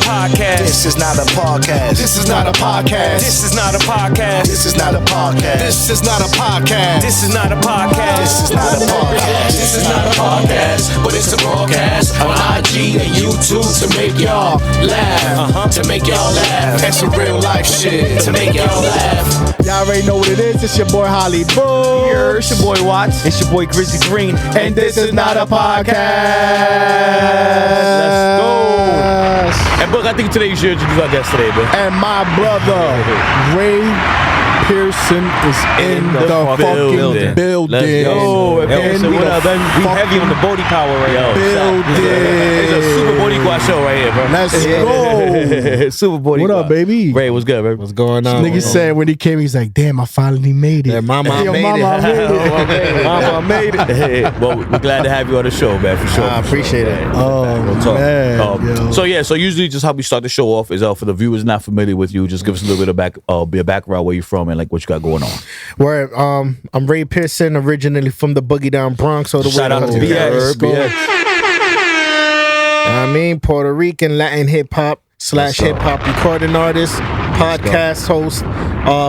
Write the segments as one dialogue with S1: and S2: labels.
S1: podcast.
S2: This is not a podcast.
S3: This is not a podcast.
S1: This is not a podcast.
S2: This is not a podcast.
S3: This is not a podcast.
S1: This is not a podcast.
S2: This is not a podcast.
S3: This is not a podcast, but it's a broadcast on IG and YouTube to make y'all laugh. To make y'all laugh. That's some real life shit to make y'all laugh.
S4: Y'all already know what it is. It's your boy Holly Bull.
S5: It's your boy Watts.
S4: It's your boy Grizzly Green. And this is not a podcast.
S5: Let's go. And Book, I think today you should introduce our guest today, bro.
S4: And my brother, Itsraypearson is in the fucking building.
S5: Let's go.
S4: And
S5: So
S4: we
S5: what up,
S4: the
S5: man? We heavy on the body power right now.
S4: building.
S5: It's a super body quad show right here, bro.
S4: Let's go.
S5: Super body
S4: What
S5: quad.
S4: up, baby?
S5: Ray, what's good, bro?
S3: What's going on?
S4: Nigga said when he came, he's like, damn, I finally made it.
S3: Yeah, mama
S4: Yo,
S3: made
S4: mama
S3: it.
S4: made it. Mama made it.
S5: Hey, well, we're glad to have you on the show, man, for sure.
S3: I appreciate it.
S4: Oh,
S5: Real talk.
S4: man. Yo.
S5: So usually just how we start the show off is for the viewers not familiar with you, just give us a little bit of background where you're from and like what you got going on.
S3: Where I'm Itsraypearson, originally from the Boogie Down Bronx. All the
S5: Shout
S3: way
S5: out to
S3: over
S5: BX.
S3: there. I mean, Puerto Rican Latin hip hop / hip hop recording artist, podcast host,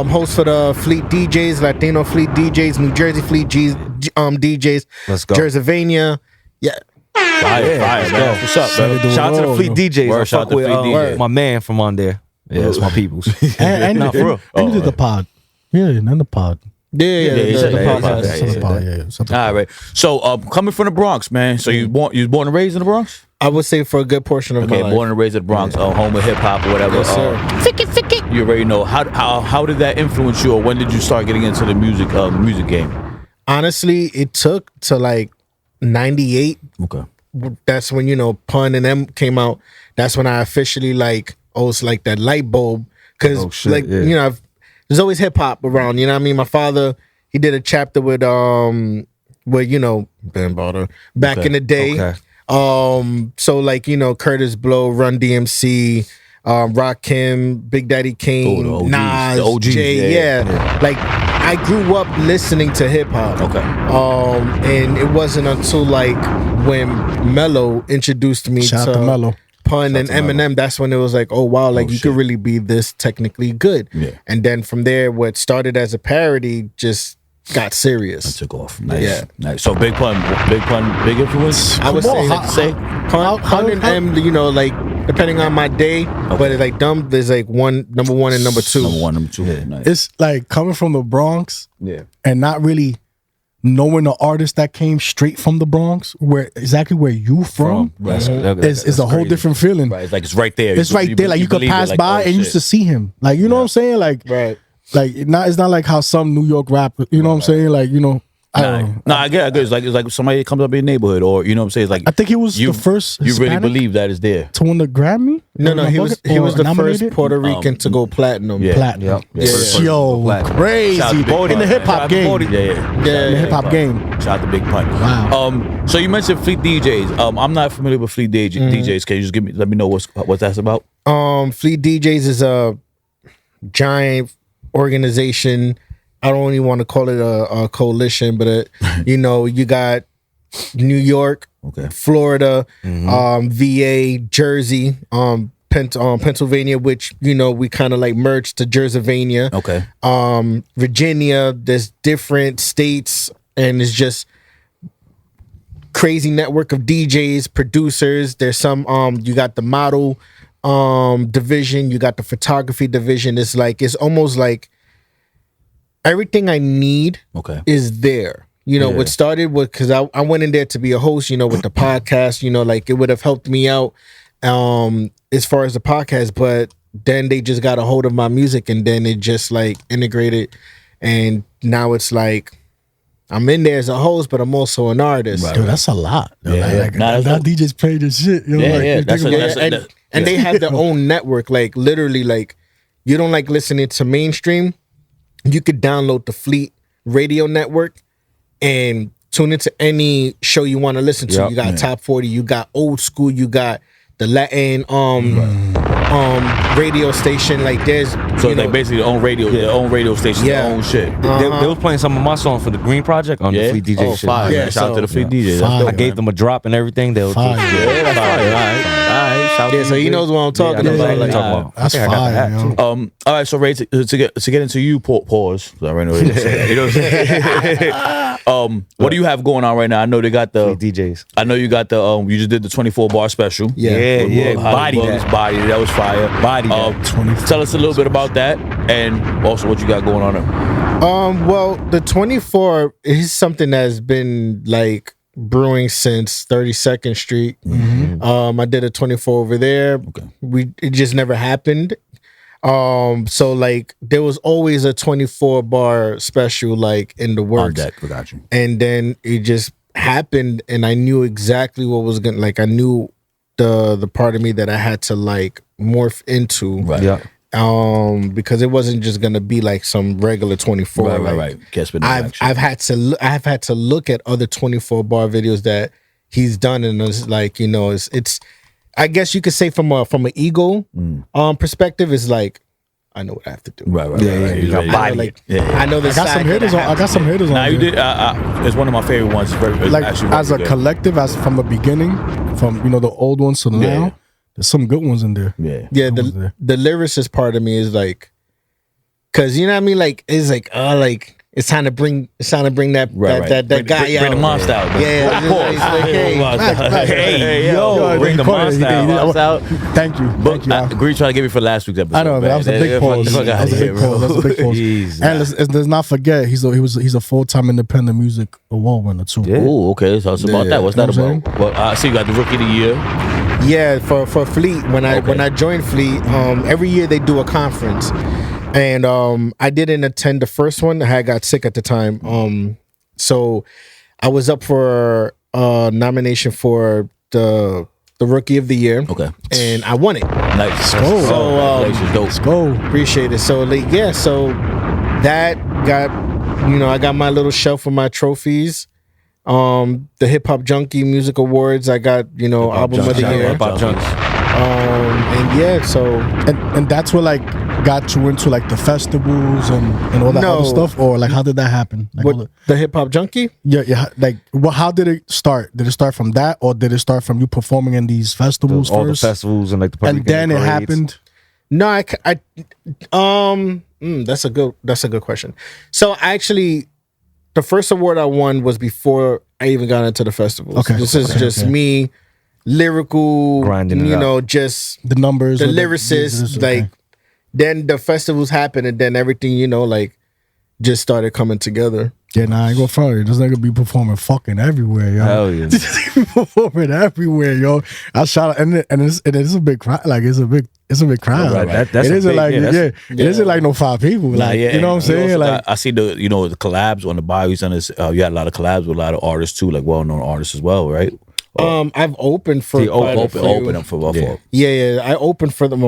S3: host for the Fleet DJs, Latino Fleet DJs, New Jersey Fleet DJs,
S5: Let's go.
S3: Jerseyvania. Yeah.
S5: Fire, man. What's up, bro?
S4: Shout out to the Fleet
S5: DJs.
S6: Word, shout out to Fleet DJs.
S5: My man from on there. Yeah, that's my peoples.
S4: And
S5: Nah, for real.
S4: you did the pod. Yeah, and the pod.
S3: Yeah,
S5: you said
S3: the
S5: that.
S3: podcast.
S5: Yeah,
S4: Something pod, yeah. Something
S5: All right. So, coming from the Bronx, man. So you was born and raised in the Bronx?
S3: I would say for a good portion of my
S5: Okay,
S3: life.
S5: born and raised in the Bronx, home of hip hop or whatever.
S3: Yes, sir.
S5: You already know how did that influence you, or when did you start getting into the music game?
S3: Honestly, it took to like 98.
S5: Okay.
S3: That's when, Pun and them came out. That's when I officially it's like that light bulb. Cause there's always hip hop around, you know what I mean? My father, he did a chapter with Ben Barter back in the day.
S5: Okay.
S3: So Curtis Blow, Run DMC, Rakim, Big Daddy Kane,
S5: the OGs,
S3: Nas,
S5: the OGs,
S3: Jay,
S5: yeah.
S3: Like I grew up listening to hip hop.
S5: Okay.
S3: And it wasn't until when Mello introduced me
S4: Shout out
S3: to
S4: to Mello.
S3: Pun and Eminem. That's when it was like, oh wow, you
S5: shit.
S3: could really be this technically good.
S5: Yeah.
S3: And then from there, what started as a parody just got serious.
S5: Took off. Nice.
S3: Yeah.
S5: Nice. So big pun, big influence.
S3: I would
S4: Come on,
S3: say Pun and M, depending on my day, but it's like dumb. There's like number one and number two.
S5: Number one, number two. Yeah. Nice.
S4: It's like coming from the Bronx
S5: Yeah.
S4: and not really knowing the artist that came straight from the Bronx, where you from, is a whole different feeling.
S5: Right. It's like it's right there.
S4: It's right there. Like you could
S5: believe it,
S4: pass
S5: like,
S4: by
S5: oh,
S4: and used to see him. Like, you know what I'm saying? Like,
S3: Right.
S4: it's not like how some New York rap, you know what I'm saying? Like, I don't know.
S5: No, I get it. It's like somebody that comes up in your neighborhood, or you know what I'm saying. It's like
S4: I think he was the first
S5: You really
S4: Hispanic
S5: believe that is there.
S4: to win the Grammy?
S3: No, he was the
S4: nominated?
S3: first Puerto Rican to go platinum.
S5: Yeah.
S4: Platinum.
S5: Yeah.
S4: Yo,
S6: Platinum.
S4: crazy.
S5: Shout out to Big
S4: In the
S5: Pun.
S4: hip hop game.
S5: Yeah.
S4: In the hip hop game.
S5: Shout out to Big Pun.
S4: Wow.
S5: So you mentioned Fleet DJs. I'm not familiar with Fleet DJs. Can you just let me know what that's about?
S3: Fleet DJs is a giant organization. I don't even want to call it a coalition, but you got New York,
S5: Okay.
S3: Florida, VA, Jersey, Pennsylvania, which we kind of like merged to Jerseyvania.
S5: Okay.
S3: Virginia. There's different states, and it's just crazy network of DJs, producers. There's some you got the model division, you got the photography division. It's almost like everything I need is there. What started with, because I went in there to be a host, with the podcast, it would have helped me out as far as the podcast, but then they just got a hold of my music and then it just integrated, and now it's like I'm in there as a host, but I'm also an artist.
S4: Dude, that's a lot.
S5: Yeah.
S4: Now DJs play this shit.
S3: And they have their own network. Like literally, you don't like listening to mainstream, you could download the Fleet radio network and tune into any show you want to listen to. You got Top 40, you got old school, you got the Latin radio station. Like there's
S5: So like basically their own radio station,
S3: Yeah.
S5: their own shit.
S6: They was playing some of my songs for the Green Project on the Fleet DJ
S5: Oh,
S6: shit.
S5: fire.
S3: Yeah,
S5: Shout out to the Fleet DJ. That's
S4: Fire.
S5: dope,
S6: I gave
S5: man.
S6: them a drop and everything. They was
S4: Fire.
S5: Yeah, that's fire. All right. Shout out
S3: Yeah,
S5: to
S3: so
S5: you,
S3: he
S5: Big.
S3: knows what I'm talking
S6: I know
S3: about.
S6: exactly what
S3: Like,
S6: you're talking about.
S4: That's
S6: I think I got the
S4: fire,
S6: hat,
S4: yo.
S6: too.
S5: All right, so Ray, to get into you, pause. I already know what you're saying. You know what I'm saying? What do you have going on right now? I know they got the
S6: Fleet DJs.
S5: I know you got the you just did the 24-bar special.
S3: Yeah.
S5: With
S6: Body
S5: Bugs,
S6: that.
S5: Body that was fire.
S6: Body that.
S4: 24
S5: Tell us a little bit about that and also what you got going on there.
S3: Well, the 24 is something that's been like brewing since 32nd Street. I did a 24 over there. Okay. It just never happened. So like there was always a 24-bar special like in the
S5: On
S3: works.
S5: deck, I got you.
S3: And then it just happened and I knew exactly what was gonna like I knew the part of me that I had to like morph into.
S5: Right.
S6: Yeah.
S3: Because it wasn't just gonna be like some regular 24.
S5: Right. Can't spend no action.
S3: I've had to look at other 24-bar videos that he's done, and it's like, you know, it's I guess you could say from an ego perspective, it's like I know what I have to do.
S5: Right.
S6: Yeah.
S5: He's
S6: You
S5: ready.
S6: got
S3: I know,
S6: body.
S3: like
S5: Yeah.
S3: I know the
S4: I got some
S3: side that
S4: hitters on.
S3: have
S4: I got
S3: to
S4: some
S3: do.
S4: hitters on.
S5: Now you
S4: there.
S5: did. It's one of my favorite ones. It's very
S4: Like
S5: actually
S4: as a
S5: good.
S4: collective, as from the beginning, from the old ones to
S5: Yeah.
S4: now. There's some good ones in there.
S5: Yeah.
S3: Yeah,
S4: Who was there?
S3: the lyricist part of me is like, cause you know what I mean. Like it's like it's time to bring that
S5: Right.
S3: that guy
S5: Bring
S3: out.
S5: the monster out. though.
S3: Yeah,
S5: Pause.
S3: it's like, hey,
S5: Hey,
S4: Yo,
S5: yo, bring the
S4: he caught
S5: monster
S4: it. He-
S5: out. out.
S4: Thank you.
S5: But
S4: Thank you.
S5: I agree trying to give me for last week's episode.
S4: I know, but that was a big pause. That was a big pause. That was a big pause.
S5: Jeez.
S4: And let's not forget, he's a full-time independent music award winner too.
S6: Yeah.
S5: Oh, okay. Tell us about that. What's that
S4: You know what
S5: about? Well, I see you got the Rookie of the Year.
S3: Yeah, for Fleet. When I joined Fleet, every year they do a conference, and I didn't attend the first one. I got sick at the time. So I was up for nomination for the Rookie of the Year.
S5: Okay.
S3: And I won it.
S5: Nice.
S3: So,
S5: Congratulations. Dope.
S4: Let's go.
S3: Appreciate it. So like, yeah, so that got, I got my little shelf of my trophies. The Hip Hop Junkie Music Awards, I got, Album of the
S5: Junkie.
S3: Year.
S5: Hip Hop Junkie.
S3: And yeah, so
S4: And that's what like got you into like the festivals and all that
S3: No.
S4: other stuff, or like how did that happen? Like, all
S3: what the Hip Hop Junkie?
S4: yeah. Like, how did it start? Did it start from that, or did it start from you performing in these festivals
S6: All the
S4: first?
S6: festivals and like the Puerto
S4: And
S6: Rican
S4: then it
S6: parades.
S4: happened.
S3: No, that's a good question. So actually, the first award I won was before I even got into the festivals.
S4: Okay,
S3: This is
S4: okay,
S3: just
S4: okay.
S3: me, lyrical,
S6: Grinding it
S3: just
S4: The numbers,
S3: the
S4: or
S3: lyricist.
S4: okay.
S3: Like, then the festivals happened, and then everything, like, just started coming together.
S4: Yeah, nah, I ain't gonna front you. This nigga be performing fucking everywhere, yo.
S6: Hell yeah.
S4: He be performing everywhere, yo. I shout out, and it's a big crowd. Like it's a big crowd.
S6: Right, that's
S4: it
S6: a
S4: isn't
S6: big-
S4: like
S6: yeah, that's-
S4: it isn't like no 5 people.
S5: Nah,
S4: Like,
S5: yeah,
S4: you know what I'm
S5: and
S4: saying?
S5: also
S4: Like,
S5: I see the the collabs on the bio. He's done this. You had a lot of collabs with a lot of artists too, like well-known artists as well, right?
S3: I've opened for
S6: He
S3: quite a
S5: Open
S3: few.
S5: them for
S6: Yeah.
S3: Yeah. I opened for them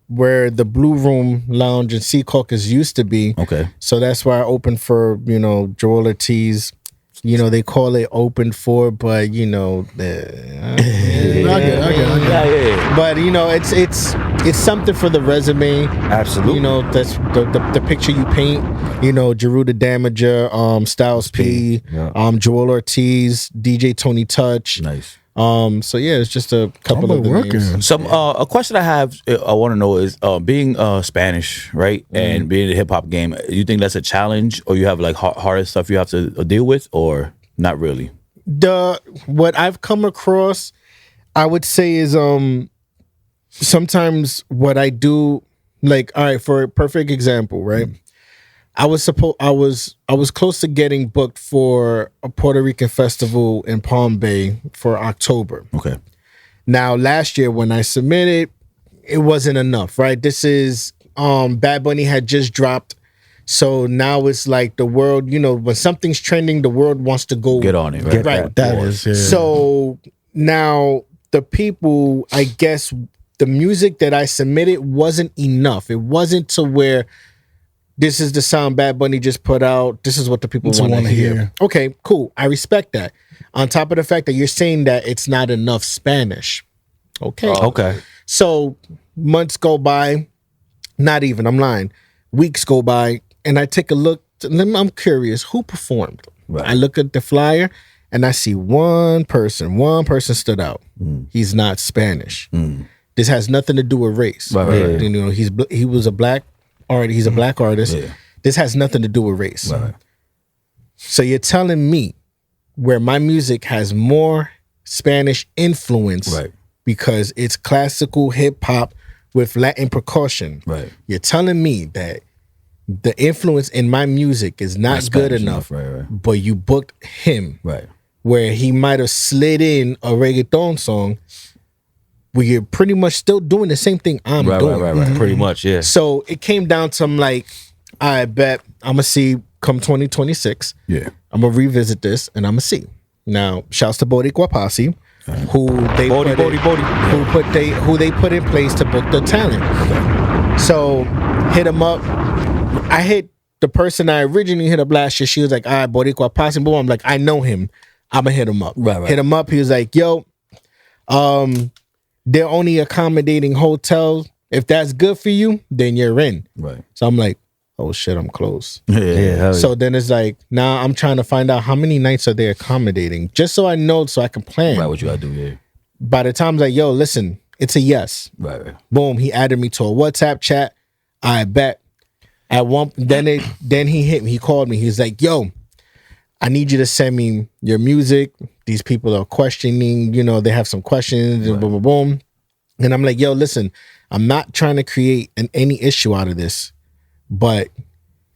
S3: where the Blue Room Lounge and Sea Caucus used to be.
S5: Okay.
S3: So that's why I opened for, Joel Ortiz. They call it open for, but
S4: I get it.
S5: Yeah.
S3: but it's something for the resume.
S6: Absolutely.
S3: That's the picture you paint. Jeru the Damager, Styles P,
S6: Yeah.
S3: Joel Ortiz, DJ Tony Touch.
S5: Nice.
S3: So yeah, it's just a couple
S4: I'm
S3: of the
S4: working.
S3: names.
S5: Some a question I have, I want to know is being Spanish, right, and being in the hip hop game. You think that's a challenge, or you have like harder stuff you have to deal with, or not really?
S3: What I've come across, I would say, is sometimes what I do, like, all right, for a perfect example, right? I was close to getting booked for a Puerto Rican festival in Palm Bay for October.
S5: Okay.
S3: Now, last year when I submitted, it wasn't enough, right? This is Bad Bunny had just dropped. So now it's like the world, when something's trending, the world wants to go
S5: Get on it, right?
S3: Right.
S4: that is, yeah.
S3: So now the people, I guess the music that I submitted wasn't enough. It wasn't to where this is the sound Bad Bunny just put out. This is what the people want to hear. Okay, cool. I respect that. On top of the fact that you're saying that it's not enough Spanish. Okay.
S6: Okay.
S3: So months go by, not even, I'm lying. Weeks go by, and I take a look. I'm curious, who performed?
S5: Right.
S3: I look at the flyer, and I see one person. One person stood out. He's not Spanish. This has nothing to do with race.
S5: Right.
S3: You know, he was a black artist. He's a black artist.
S5: Yeah.
S3: This has nothing to do with race.
S5: Right.
S3: So you're telling me where my music has more Spanish influence,
S5: Right.
S3: because it's classical hip hop with Latin percussion.
S5: Right.
S3: You're telling me that the influence in my music is not
S5: Not
S3: good
S5: Spanish
S3: enough,
S5: right.
S3: but you booked him
S5: Right.
S3: where he might have slid in a reggaeton song where you're pretty much still doing the same thing I'm doing.
S5: Right.
S6: Pretty much, yeah.
S3: So it came down to I'm like, I bet I'm gonna see come 2026.
S5: Yeah.
S3: I'm gonna revisit this and I'm gonna see. Now, shouts to Boricua Posse, who they
S6: Bodie,
S3: put
S6: Bodie, Bodie.
S3: who they put in place to book the talent. So hit him up. I hit the person I originally hit up last year. She was like, "All right, Boricua Posse." Boom. I'm like, I know him. I'm gonna hit him up.
S5: Right.
S3: Hit him up. He was like, "Yo, they're only accommodating hotels. If that's good for you, then you're in."
S5: Right.
S3: So I'm like, "Oh shit, I'm close."
S5: Yeah.
S6: hell
S3: So then it's like, now I'm trying to find out how many nights are they accommodating, just so I know, so I can plan.
S5: Right. What you gotta do? Yeah.
S3: By the time I'm like, yo, listen, it's a yes.
S5: Right.
S3: Boom, he added me to a WhatsApp chat. I bet. At one, then he hit me. He called me. He's like, yo, I need you to send me your music. These people are questioning. You know, they have some questions. And boom, boom, boom. And I'm like, yo, listen, I'm not trying to create any issue out of this, but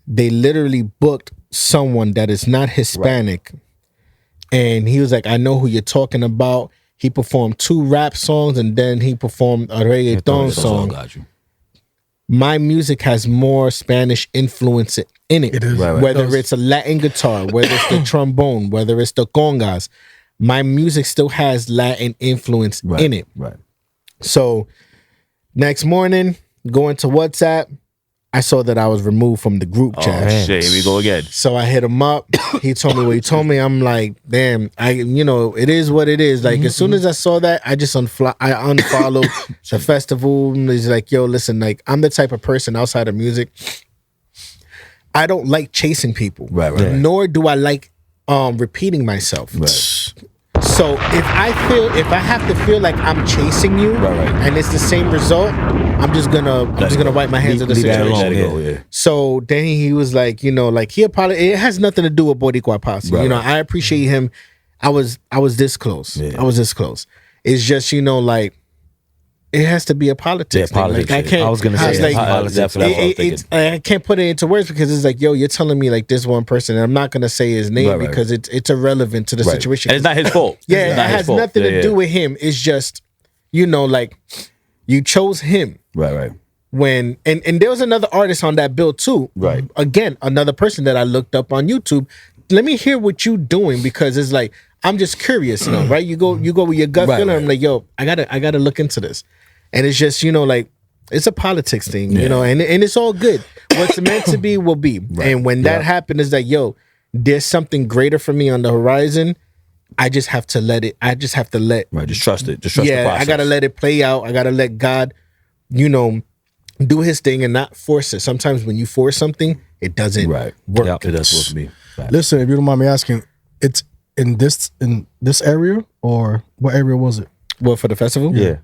S3: they literally booked someone that is not Hispanic. And he was like, I know who you're talking about. He performed 2 rap songs and then he performed a reggaeton song.
S5: Got you.
S3: My music has more Spanish influence in it.
S4: It is.
S5: Right.
S3: Whether it's a Latin guitar, whether it's the trombone, whether it's the congas, my music still has Latin influence
S5: Right.
S3: in it.
S5: Right.
S3: So next morning, going to WhatsApp, I saw that I was removed from the group chat.
S5: Oh shit! Here we go again.
S3: So I hit him up. He told me what he told me. I'm like, damn, it is what it is. Like, as soon as I saw that, I just unfollowed the festival. And he's like, yo, listen, like, I'm the type of person outside of music, I don't like chasing people.
S5: Right.
S3: Nor do I like repeating myself.
S5: Right.
S3: So if I have to feel like I'm chasing you,
S5: Right.
S3: and it's the same result, I'm just gonna wipe my hands of the
S6: leave that
S3: situation.
S6: alone.
S5: Let it go. Yeah.
S3: So then he was like, he apologized. It has nothing to do with Boricua Posse.
S5: Right.
S3: I appreciate him. I was this close.
S5: Yeah.
S3: I was this close. It's just, like, it has to be a politics.
S5: Yeah,
S3: thing.
S5: politics,
S3: Like, I
S5: yeah.
S3: can't.
S6: I was gonna
S3: I
S6: say
S3: was
S6: that.
S3: like,
S5: Politics. That's what I was thinking.
S3: I can't put it into words because it's like, yo, you're telling me like this one person, and I'm not gonna say his name
S5: Right.
S3: because it's irrelevant to the
S5: Right.
S3: situation.
S5: And it's not his fault.
S3: Yeah,
S5: It's
S3: it
S5: not his
S3: has
S5: fault.
S3: nothing to
S5: Yeah,
S3: do
S5: yeah.
S3: with him. It's just, like, you chose him.
S5: Right.
S3: When and there was another artist on that bill too.
S5: Right.
S3: Again, another person that I looked up on YouTube. Let me hear what you doing because it's like I'm just curious, right? You go with your gut
S5: Right,
S3: feeling.
S5: right.
S3: I'm like, yo, I gotta look into this. And it's just, like, it's a politics thing,
S5: Yeah.
S3: and it's all good. What's meant to be will be. And when that happened, it's like, yo, there's something greater for me on the horizon. I just have to let it. Right. Just
S5: Trust it. Just trust the process.
S3: I gotta let it play out. I gotta let God, do his thing and not force it. Sometimes when you force something, it doesn't
S5: Right.
S3: work.
S5: Yep. It does supposed to be. Right.
S4: Listen, if you don't mind me asking, it's in this area, or what area was it?
S3: What, for the festival?
S6: Yeah.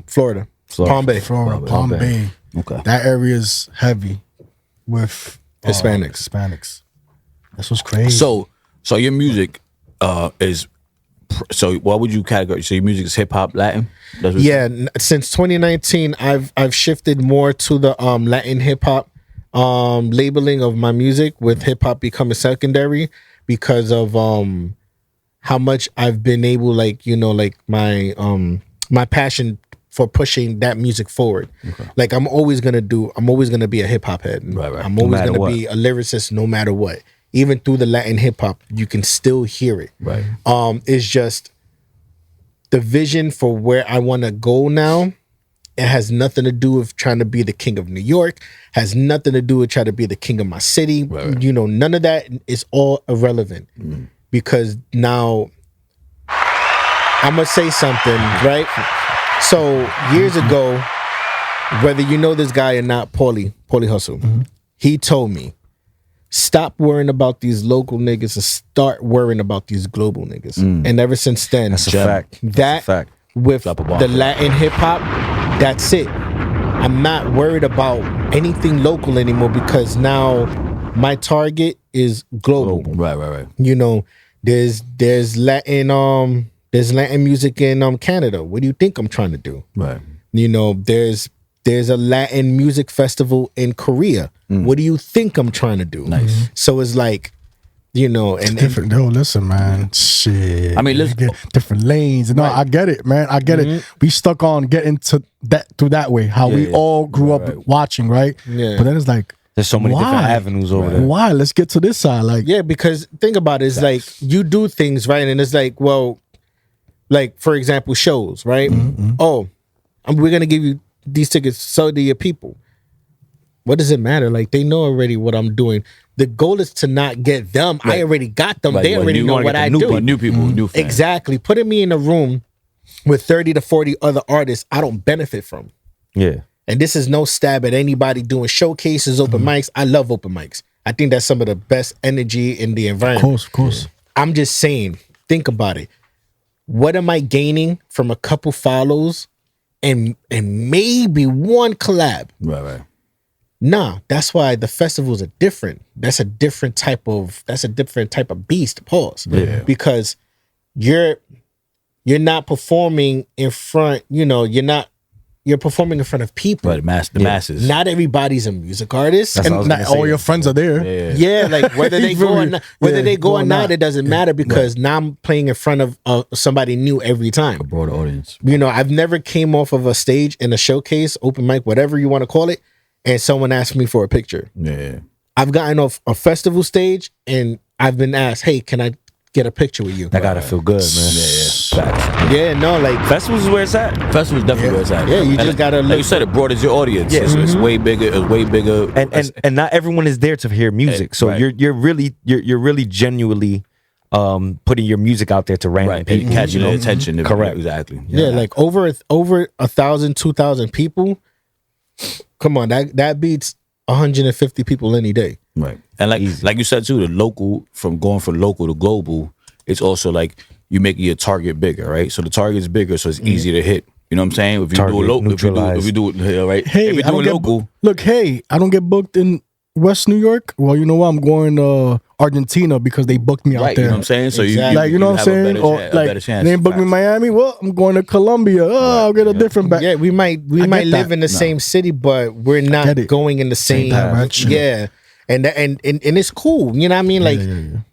S3: Florida. Palm Bay.
S4: Florida, Palm Bay.
S5: Okay.
S4: That area is heavy with
S3: Hispanics.
S4: That's what's crazy.
S5: So your music is. So what would you categorize? So your music is hip hop, Latin? That's what
S3: Yeah, since 2019, I've shifted more to the Latin hip hop labeling of my music, with hip hop becoming secondary because of how much I've been able, like my passion for pushing that music forward. Okay. Like I'm always gonna be a hip hop head.
S5: Right.
S3: I'm always
S6: matter
S3: gonna
S6: what.
S3: be a lyricist no matter what. Even through the Latin hip hop, you can still hear it.
S5: Right.
S3: It's just the vision for where I want to go now. It has nothing to do with trying to be the king of New York. Has nothing to do with trying to be the king of my city.
S5: Right.
S3: None of that is all irrelevant because now I'm gonna say something, right? So years ago, whether you know this guy or not, Paulie Hustle, he told me, stop worrying about these local niggas and start worrying about these global niggas. And ever since then,
S6: That's a fact.
S3: that
S6: That's a fact.
S3: with
S5: Drop a bomb.
S3: the Latin hip hop, that's it. I'm not worried about anything local anymore because now my target is global.
S5: Right.
S3: You know, there's Latin music in Canada. What do you think I'm trying to do?
S5: Right.
S3: You know, there's a Latin music festival in Korea. What do you think I'm trying to do?
S5: Nice.
S3: So it's like, you know, and
S4: Different. Yo, listen, man. Shit.
S5: I mean, let's-
S4: Get different lanes. No, I get it, man. I get it. We stuck on getting to that through that way. How we
S5: yeah.
S4: all grew up watching, right?
S3: Yeah.
S4: But then it's like,
S6: There's so many different
S4: why?
S6: avenues over there.
S4: Why? Let's get to this side. Like,
S3: yeah, because think about it, it's like you do things, right? And it's like, well, like for example, shows, right? Oh, we're gonna give you these tickets, so do your people. What does it matter? Like they know already what I'm doing. The goal is to not get them. I already got them.
S5: Like,
S3: They
S5: when
S3: already
S5: you
S3: know
S5: wanna
S3: what
S5: get the
S3: I
S5: new
S3: do.
S5: people, new people, new fans.
S3: Exactly. Putting me in a room with 30 to 40 other artists, I don't benefit from.
S6: Yeah.
S3: And this is no stab at anybody doing showcases, open mics. I love open mics. I think that's some of the best energy in the environment.
S4: of course.
S3: I'm just saying, think about it. What am I gaining from a couple follows and maybe one collab?
S5: Right.
S3: Nah, that's why the festivals are different. That's a different type of beast. Pause.
S5: Yeah.
S3: Because you're not performing in front, you know, you're performing in front of people.
S5: Right. The masses.
S3: Not everybody's a music artist.
S6: That's what I
S3: And
S6: was
S4: Not
S6: gonna say.
S4: all your friends are there.
S5: Yeah.
S3: yeah, like whether they go or not,
S4: or not.
S3: it doesn't matter because now I'm playing in front of somebody new every time.
S5: Broader audience.
S3: You know, I've never came off of a stage in a showcase, open mic, whatever you want to call it, and someone asked me for a picture.
S5: Yeah.
S3: I've gotten off a festival stage and I've been asked, "Hey, can I get a picture with you?"
S6: That gotta feel good, man.
S5: Facts.
S3: Yeah, no, like
S6: Festivals is where it's at.
S5: Festival's definitely where it's at.
S3: Yeah, you
S5: And
S3: just gotta
S5: like
S3: look-
S5: you said, it broadens your audience.
S6: Yeah.
S5: It's way bigger. It's way bigger.
S6: And not everyone is there to hear music. So
S5: Right.
S6: you're really genuinely putting your music out there to random
S5: right.
S6: people.
S5: And catching their attention.
S6: Correct.
S5: Exactly.
S3: yeah, like over 1,000, 2,000 people. Come on, that beats 150 people any day.
S5: Right. And like you said too, the local, from going from local to global, it's also like you make your target bigger, right? So the target is bigger, so it's easier to hit. You know what I'm saying? If you
S6: Target,
S5: do a local,
S6: neutralize.
S5: if you do it right,
S4: Hey,
S5: if you
S4: I
S5: do
S4: don't
S5: it
S4: get
S5: local,
S4: look. Hey, I don't get booked in West New York. Well, you know what? I'm going to Argentina because they booked me out
S5: right?
S4: there.
S5: You know what I'm saying? So
S3: Exactly.
S4: Like, you know what I'm
S5: have a
S4: saying?
S5: better
S4: Or
S5: chance- a
S4: like,
S5: better chance.
S4: they ain't booked me in
S5: Facts.
S4: Miami. Well, I'm going to Colombia. Oh, I'll get a different back.
S3: Yeah, we might
S4: get
S3: live
S4: that.
S3: in the same city, but we're
S4: get
S3: not
S4: it.
S3: going in the same
S4: direction.
S3: Yeah. And it's cool. You know what I mean? Like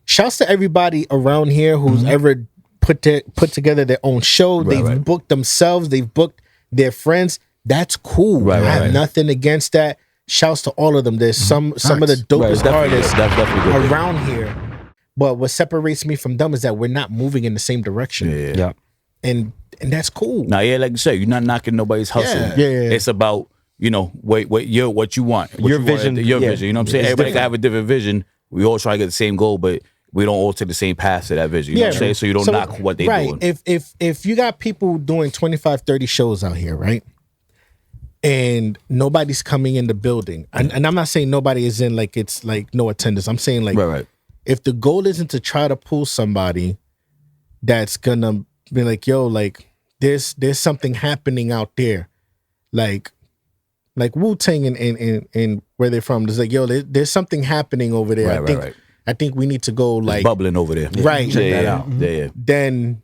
S3: shouts to everybody around here who's ever put together their own show. They've booked themselves, they've booked their friends. That's cool.
S5: Right,
S3: I have
S5: right.
S3: nothing against that. Shouts to all of them. There's some of the dopest artists
S5: That's definitely good.
S3: around here. But what separates me from them is that we're not moving in the same direction.
S6: Yeah.
S3: And that's cool.
S5: Now, yeah, like you said, you're not knocking nobody's hustle.
S3: Yeah.
S4: Yeah.
S5: It's about, you know, what you want, what
S6: Your
S5: you want,
S6: vision,
S5: your
S6: yeah.
S5: vision. You know what I'm saying?
S6: It's
S5: Everybody
S6: different.
S5: can have a different vision. We all try to get the same goal, but we don't all take the same path to that vision. You know what I'm saying? So you don't knock what they
S3: right.
S5: doing.
S3: If you got people doing 25, 30 shows out here, right? And nobody's coming in the building. And I'm not saying nobody is in like it's like no attendance. I'm saying like
S5: Right.
S3: if the goal isn't to try to pull somebody that's gonna be like, yo, like there's something happening out there. Like Wu-Tang and where they're from. There's like, yo, there's something happening over there.
S5: Right.
S3: I think we need to go
S5: It's
S3: like
S5: bubbling over there.
S3: Right.
S5: Check that
S3: Yeah.
S5: out. Yeah.
S3: then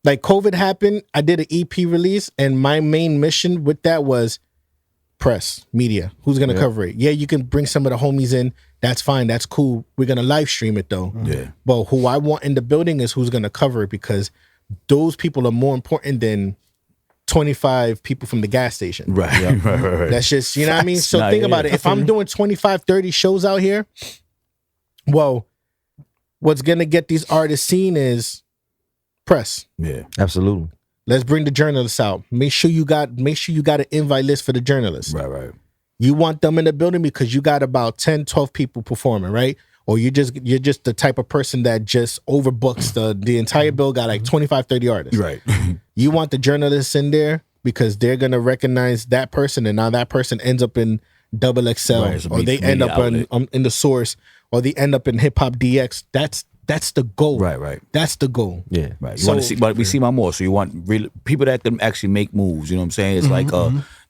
S3: like COVID happened, I did an EP release, and my main mission with that was press, media. Who's gonna cover it? Yeah, you can bring some of the homies in. That's fine. That's cool. We're gonna live stream it though.
S5: Yeah.
S3: But who I want in the building is who's gonna cover it, because those people are more important than 25 people from the gas station.
S5: Right. Right.
S3: That's just, you know what I mean? So
S5: Nah,
S3: think
S5: yeah,
S3: about it. If I'm doing 25, 30 shows out here, well, what's gonna get these artists seen is press.
S5: Yeah.
S6: Absolutely.
S3: Let's bring the journalists out. Make sure you got an invite list for the journalists.
S5: Right.
S3: You want them in the building because you got about 10, 12 people performing, right? Or you're just the type of person that just overbooks the entire bill, got like 25, 30 artists.
S5: Right.
S3: You want the journalists in there because they're gonna recognize that person, and now that person ends up in Double XL,
S5: Right, it's a
S3: or they
S5: media
S3: end up
S5: outlet.
S3: in the Source, or they end up in Hip Hop DX. That's the goal.
S5: Right.
S3: That's the goal.
S6: Yeah.
S5: Right. You want to see, but we see my more. So you want real people that can actually make moves. You know what I'm saying? It's like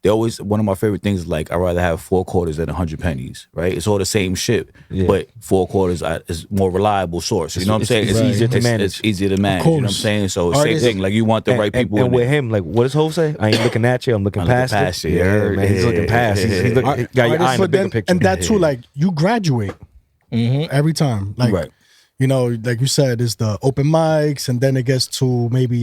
S5: they always, one of my favorite things is like, I'd rather have 4 quarters than 100 pennies. Right? It's all the same shit, but 4 quarters is more reliable source. You know what I'm saying?
S6: it's easier to manage.
S5: It's easier to manage. You know what I'm
S3: course.
S5: saying? So
S3: Artists-
S5: same thing. Like you want the right people.
S6: And
S5: in
S6: with
S5: there.
S6: him, like, what does Hov say? I ain't looking at you. I'm looking past it.
S5: you
S6: Yeah,
S5: heard?
S6: man. He's looking past. He's looking, he got your eye in the bigger picture.
S4: And that too, like you graduate every time. Like
S5: Right.
S4: you know, like you said, it's the open mics, and then it gets to maybe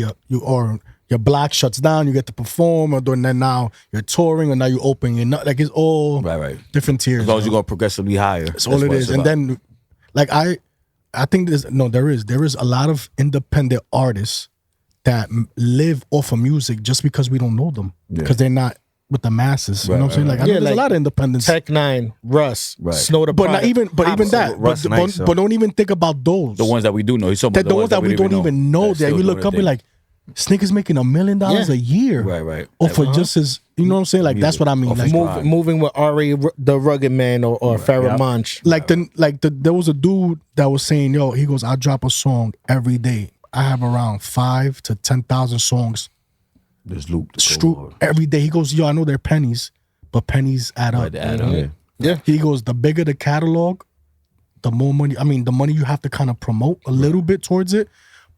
S4: your block shuts down, you get to perform, or then now you're touring, or now you open. You're not like it's all
S5: Right.
S4: different tiers.
S5: As long as
S4: you
S5: you
S4: know?
S5: go progressively higher.
S4: That's all it is. And then, like I think there is a lot of independent artists that live off of music just because we don't know them because they're not with the masses. You know what I'm saying? Like I know there's a lot of independents.
S3: Tech Nine, Russ, Snow the
S4: But not
S3: Product.
S4: even that.
S6: Russ
S4: But,
S6: nice,
S4: but don't even think about those.
S5: the ones that we do know. He's talking about
S4: the ones that we don't even know. That you look up and like, Snickers making $1 million
S3: Yeah.
S4: a year.
S5: Right.
S4: Or for just his, you know what I'm saying? Like that's what I mean. Like,
S3: moving with Ari, the Rugged Man, or Farrah Monch.
S4: there was a dude that was saying, yo, he goes, I drop a song every day. I have around 5,000 to 10,000 songs
S5: There's loop.
S4: every day. He goes, yo, I know they're pennies, but pennies add up.
S3: Yeah.
S4: He goes, the bigger the catalog, the more money. I mean, the money you have to kind of promote a little bit towards it,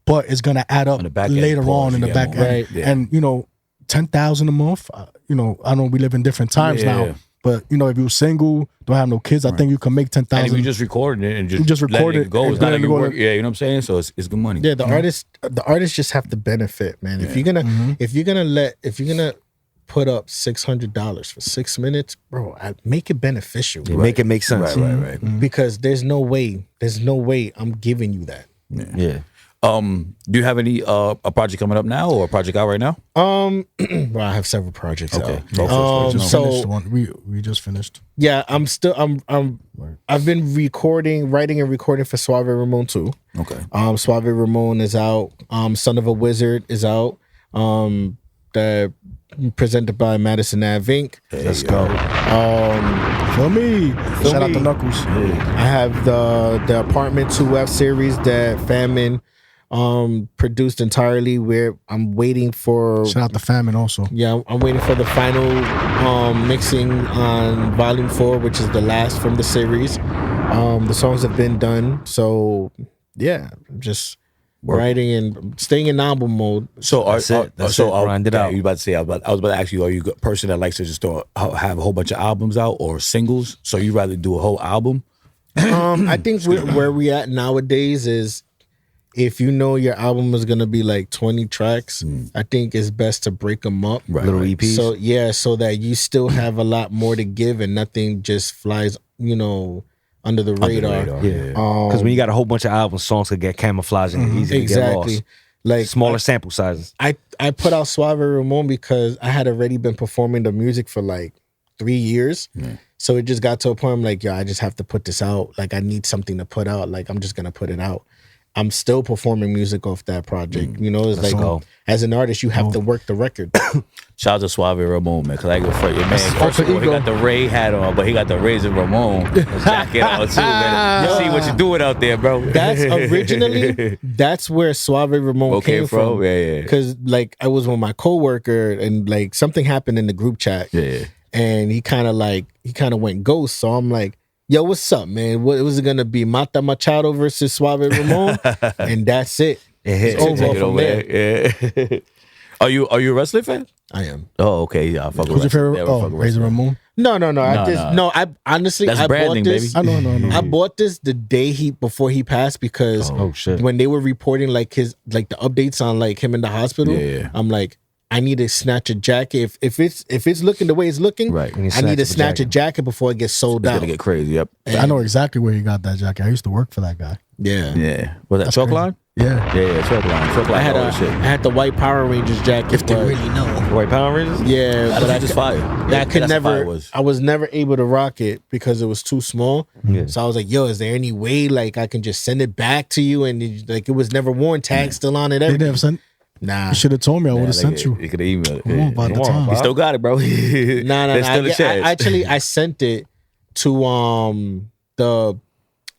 S4: but it's gonna add up
S5: On the back end,
S4: later
S5: pause,
S4: on in
S5: you
S4: the
S5: get
S4: back
S5: more.
S4: end.
S3: Right.
S5: Yeah.
S4: And 10,000 a month. I know we live in different times
S5: Yeah.
S4: now, but if you're single, don't have no kids, I think you can make
S5: And if
S4: 10,000.
S5: you just recording it and just,
S4: just record
S5: letting
S4: it
S5: go,
S4: and
S5: it's not
S4: letting
S5: like
S4: it
S5: you
S4: go
S5: work.
S4: to-
S5: Yeah, you know what I'm saying? So it's good money.
S3: Yeah, the artists just have to benefit, man. If you're gonna put up $600 for 6 minutes, bro, make it beneficial.
S6: Yeah, make it make sense.
S5: Right.
S3: Because there's no way I'm giving you that.
S6: Yeah.
S5: Do you have any a project coming up now or a project out right now?
S3: Well, I have several projects.
S5: Okay.
S3: out.
S5: Go for it.
S4: just
S3: so-
S4: finished one. We just finished.
S3: Yeah, I've been writing and recording for Suave Ramon too.
S5: Okay.
S3: Suave Ramon is out. Son of a Wizard is out. The presented by Madison Ave Inc.
S6: Let's go.
S4: For me. Shout out to Knuckles.
S3: I have the Apartment 2F series that Famine produced entirely, where I'm waiting for.
S4: Shout out to Famine also.
S3: Yeah, I'm waiting for the final mixing on Volume 4, which is the last from the series. The songs have been done, so yeah, I'm just writing and staying in album mode.
S5: So
S6: That's it. Grind it out.
S5: You about to say? I was about to ask you. Are you a person that likes to just have a whole bunch of albums out or singles? So you rather do a whole album?
S3: I think where we at nowadays is, if you know your album is gonna be like 20 tracks, I think it's best to break them up.
S6: Little EPs.
S3: So yeah, so that you still have a lot more to give and nothing just flies, under the radar.
S6: Yeah. Because when you got a whole bunch of albums, songs could get camouflaged and easy to get lost.
S3: Like
S6: Smaller sample sizes.
S3: I put out Suave Ramon because I had already been performing the music for like 3 years. So it just got to a point I'm like, yo, I just have to put this out. Like I need something to put out. Like I'm just gonna put it out. I'm still performing music off that project. It's like
S6: go.
S3: as an artist, you have to work the record.
S5: Shout out to Suave Ramon, man. Because I go for your man. First of all, he
S4: ego.
S5: got the Ray hat on, but he got the Razor Ramon jacket on too, man. You see what you're doing out there, bro.
S3: That's originally where Suave Ramon came from.
S5: Yeah.
S3: Because like I was with my coworker and like something happened in the group chat.
S5: Yeah.
S3: And he kind of went ghost. So I'm like, yo, what's up, man? What was it gonna be? Mata Machado versus Suave Ramon? And that's it. It's over
S5: Take it
S3: from
S5: over
S3: there.
S5: there. Yeah. Are you a wrestling fan?
S3: I am.
S5: Oh, okay. Yeah, I fuck with
S4: Who's your
S5: wrestling.
S4: favorite?
S5: Yeah, I fuck with
S4: Razor
S5: wrestling.
S4: Ramon.
S3: No. I honestly,
S5: That's
S3: I
S5: branding,
S3: bought this.
S5: baby.
S4: I know.
S3: I bought this the day before he passed because
S6: Oh, shit.
S3: when they were reporting like the updates on like him in the hospital,
S5: Yeah.
S3: I'm like, I need to snatch a jacket. If it's looking the way it's looking,
S5: Right. You
S6: need to
S3: I need to
S6: snatch
S3: snatch a jacket before it gets sold
S5: It's
S3: out.
S5: gonna get crazy. Yep.
S4: I know exactly where he got that jacket. I used to work for that guy.
S3: Yeah.
S5: Yeah. Was that Chalk
S4: crazy.
S5: Line?
S4: Yeah.
S5: Yeah, Chalk Line. Chalk
S3: I
S5: Line.
S3: had
S5: all that shit.
S3: I had the white Power Rangers jacket. If
S5: know.
S6: White Power Rangers?
S3: yeah,
S5: That's
S3: but I
S5: just
S3: could,
S5: fire.
S3: I could
S5: That's
S3: never.
S5: fire was.
S3: I was never able to rock it because it was too small.
S6: Yeah.
S3: So I was like, "Yo, is there any way like I can just send it back to you?" And like it was never worn, tag still on it.
S4: They
S3: Everything.
S4: never sent.
S3: Nah.
S4: You should have told me. I would have sent you.
S5: You could have emailed it.
S4: Come on, about the time.
S5: He still got it, bro.
S3: Nah.
S5: There's still a chance.
S3: Actually, I sent it to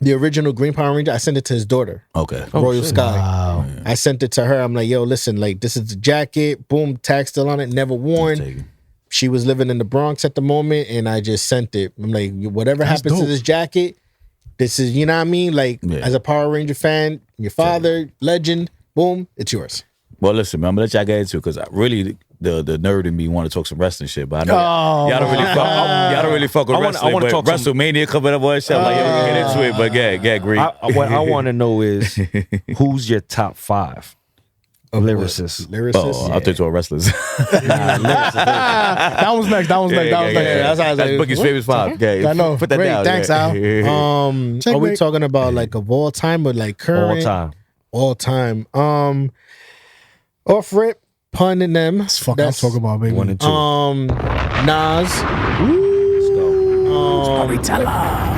S3: the original Green Power Ranger. I sent it to his daughter,
S5: Okay.
S3: Royal Sky.
S4: Wow.
S3: I sent it to her. I'm like, yo, listen, like this is the jacket. Boom, tag still on it, never worn.
S5: Take it.
S3: She was living in the Bronx at the moment, and I just sent it. I'm like, whatever
S4: That's
S3: happens to
S4: dope.
S3: this jacket, this is, you know what I mean? Like,
S5: Yeah.
S3: as a Power Ranger fan, your father, legend, boom, it's yours.
S5: Well, listen, man, I'm gonna let y'all get into it because really the nerd in me want to talk some wrestling shit, but I know y'all don't really fuck with
S6: I wanna
S5: wrestling.
S6: talk
S5: But WrestleMania coming up, all shit. Like, yeah, we can get into it, but get Green.
S6: What I want to know is who's your top 5 lyricists?
S3: Lyricist.
S5: Oh, I'll take to wrestlers.
S4: That was next. That was next. That was next.
S3: That's how I was
S5: That's
S3: like,
S5: Boogie's
S3: what?
S5: famous 5. Yeah,
S4: I know.
S5: Put that
S4: Great,
S5: down.
S4: thanks,
S5: yeah.
S4: Al.
S3: Are we
S4: Checkmate.
S3: talking about like of all time or like current?
S6: All time.
S3: All time. Off rip, pun in them.
S4: That's fuck I'm talking about, baby.
S6: 1 and 2.
S3: Nas.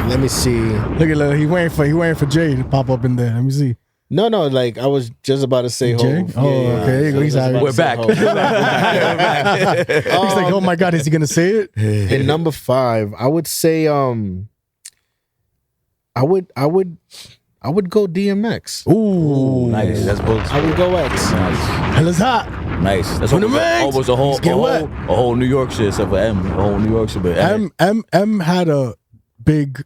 S3: Let me see.
S4: Look at that. He waiting for Jay to pop up in there. Let me see.
S3: No, like I was just about to say
S4: Jay?
S3: Hov.
S4: Oh, okay. There you go. He's out.
S5: We're back.
S4: He's like, oh my God, is he gonna say it?
S3: And number 5, I would say I would go DMX.
S4: Ooh,
S5: Nice. That's Boogie's.
S3: I would go X.
S5: Nice.
S4: hell is hot.
S5: Nice. That's
S4: When the
S5: almost a
S4: Let's get wet.
S5: whole New York shit, except for M. A whole New York shit, but
S4: M had a big,